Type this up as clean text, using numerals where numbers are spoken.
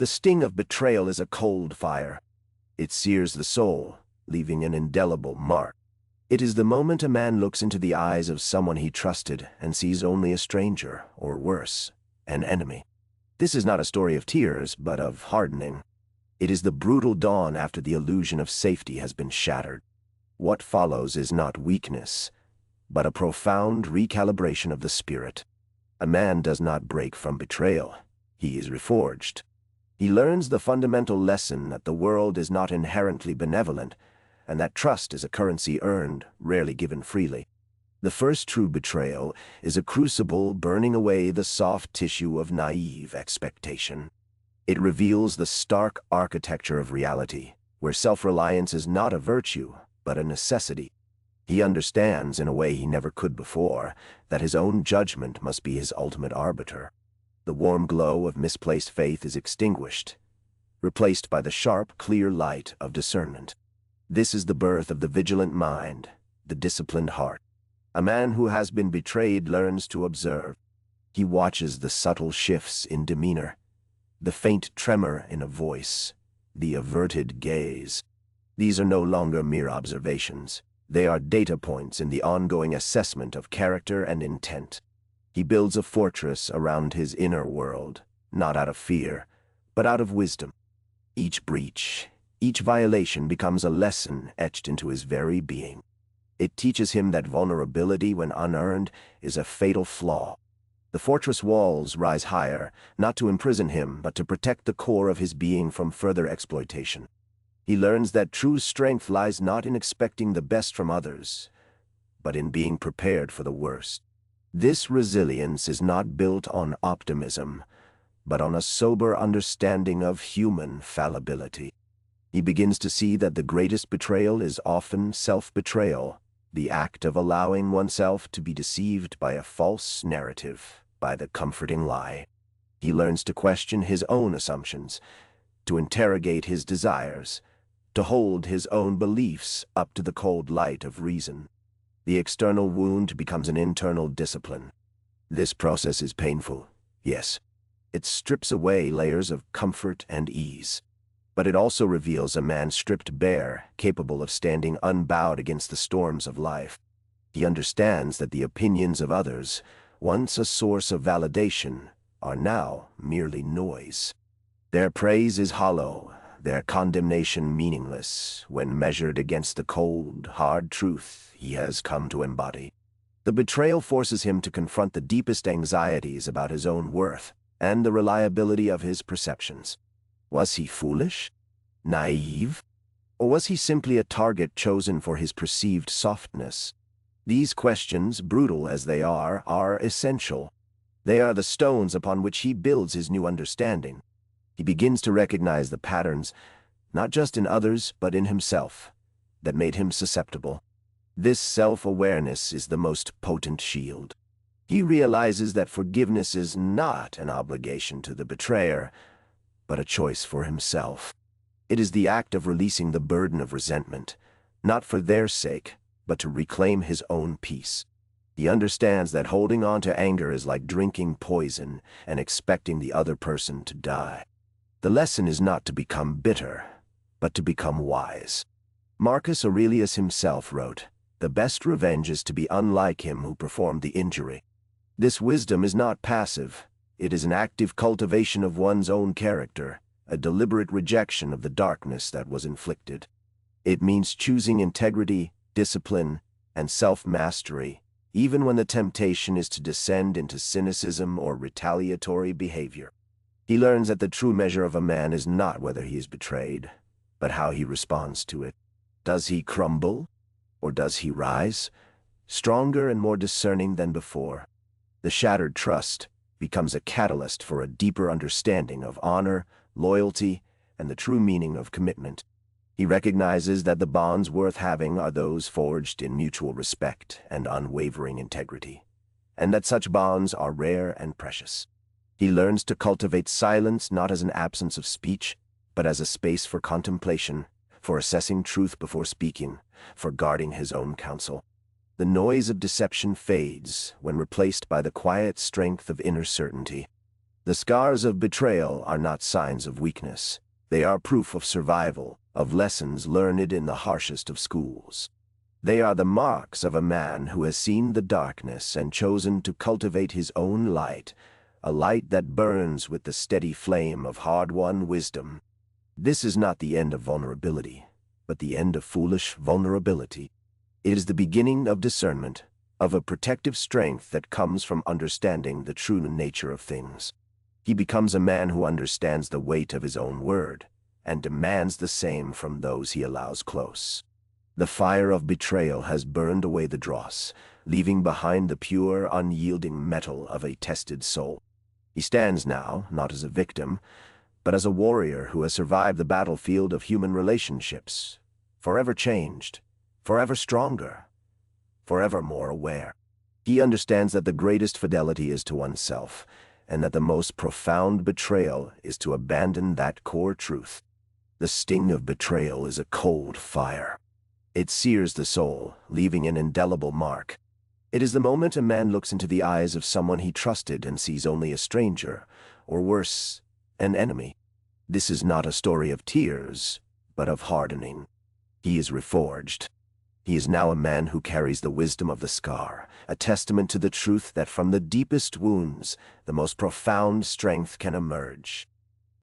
The sting of betrayal is a cold fire. It sears the soul, leaving an indelible mark. It is the moment a man looks into the eyes of someone he trusted and sees only a stranger, or worse, an enemy. This is not a story of tears, but of hardening. It is the brutal dawn after the illusion of safety has been shattered. What follows is not weakness, but a profound recalibration of the spirit. A man does not break from betrayal. He is reforged. He learns the fundamental lesson that the world is not inherently benevolent, and that trust is a currency earned, rarely given freely. The first true betrayal is a crucible burning away the soft tissue of naive expectation. It reveals the stark architecture of reality, where self-reliance is not a virtue, but a necessity. He understands, in a way he never could before, that his own judgment must be his ultimate arbiter. The warm glow of misplaced faith is extinguished, replaced by the sharp, clear light of discernment. This is the birth of the vigilant mind, the disciplined heart. A man who has been betrayed learns to observe. He watches the subtle shifts in demeanor, the faint tremor in a voice, the averted gaze. These are no longer mere observations. They are data points in the ongoing assessment of character and intent. He builds a fortress around his inner world, not out of fear, but out of wisdom. Each breach, each violation becomes a lesson etched into his very being. It teaches him that vulnerability, when unearned, is a fatal flaw. The fortress walls rise higher, not to imprison him, but to protect the core of his being from further exploitation. He learns that true strength lies not in expecting the best from others, but in being prepared for the worst. This resilience is not built on optimism, but on a sober understanding of human fallibility. He begins to see that the greatest betrayal is often self-betrayal, the act of allowing oneself to be deceived by a false narrative, by the comforting lie. He learns to question his own assumptions, to interrogate his desires, to hold his own beliefs up to the cold light of reason. The external wound becomes an internal discipline. This process is painful, yes. It strips away layers of comfort and ease. But it also reveals a man stripped bare, capable of standing unbowed against the storms of life. He understands that the opinions of others, once a source of validation, are now merely noise. Their praise is hollow, their condemnation meaningless, when measured against the cold, hard truth he has come to embody. The betrayal forces him to confront the deepest anxieties about his own worth and the reliability of his perceptions. Was he foolish? Naive? Or was he simply a target chosen for his perceived softness? These questions, brutal as they are essential. They are the stones upon which he builds his new understanding. He begins to recognize the patterns, not just in others, but in himself, that made him susceptible. This self-awareness is the most potent shield. He realizes that forgiveness is not an obligation to the betrayer, but a choice for himself. It is the act of releasing the burden of resentment, not for their sake, but to reclaim his own peace. He understands that holding on to anger is like drinking poison and expecting the other person to die. The lesson is not to become bitter, but to become wise. Marcus Aurelius himself wrote, "The best revenge is to be unlike him who performed the injury." This wisdom is not passive. It is an active cultivation of one's own character, a deliberate rejection of the darkness that was inflicted. It means choosing integrity, discipline, and self-mastery, even when the temptation is to descend into cynicism or retaliatory behavior. He learns that the true measure of a man is not whether he is betrayed, but how he responds to it. Does he crumble, or does he rise, stronger and more discerning than before? The shattered trust becomes a catalyst for a deeper understanding of honor, loyalty, and the true meaning of commitment. He recognizes that the bonds worth having are those forged in mutual respect and unwavering integrity, and that such bonds are rare and precious. He learns to cultivate silence not as an absence of speech, but as a space for contemplation, for assessing truth before speaking, for guarding his own counsel. The noise of deception fades when replaced by the quiet strength of inner certainty. The scars of betrayal are not signs of weakness. They are proof of survival, of lessons learned in the harshest of schools. They are the marks of a man who has seen the darkness and chosen to cultivate his own light, a light that burns with the steady flame of hard-won wisdom. This is not the end of vulnerability, but the end of foolish vulnerability. It is the beginning of discernment, of a protective strength that comes from understanding the true nature of things. He becomes a man who understands the weight of his own word, and demands the same from those he allows close. The fire of betrayal has burned away the dross, leaving behind the pure, unyielding metal of a tested soul. He stands now, not as a victim, but as a warrior who has survived the battlefield of human relationships, forever changed, forever stronger, forever more aware. He understands that the greatest fidelity is to oneself, and that the most profound betrayal is to abandon that core truth. The sting of betrayal is a cold fire. It sears the soul, leaving an indelible mark. It is the moment a man looks into the eyes of someone he trusted and sees only a stranger, or worse, an enemy. This is not a story of tears, but of hardening. He is reforged. He is now a man who carries the wisdom of the scar, a testament to the truth that from the deepest wounds, the most profound strength can emerge.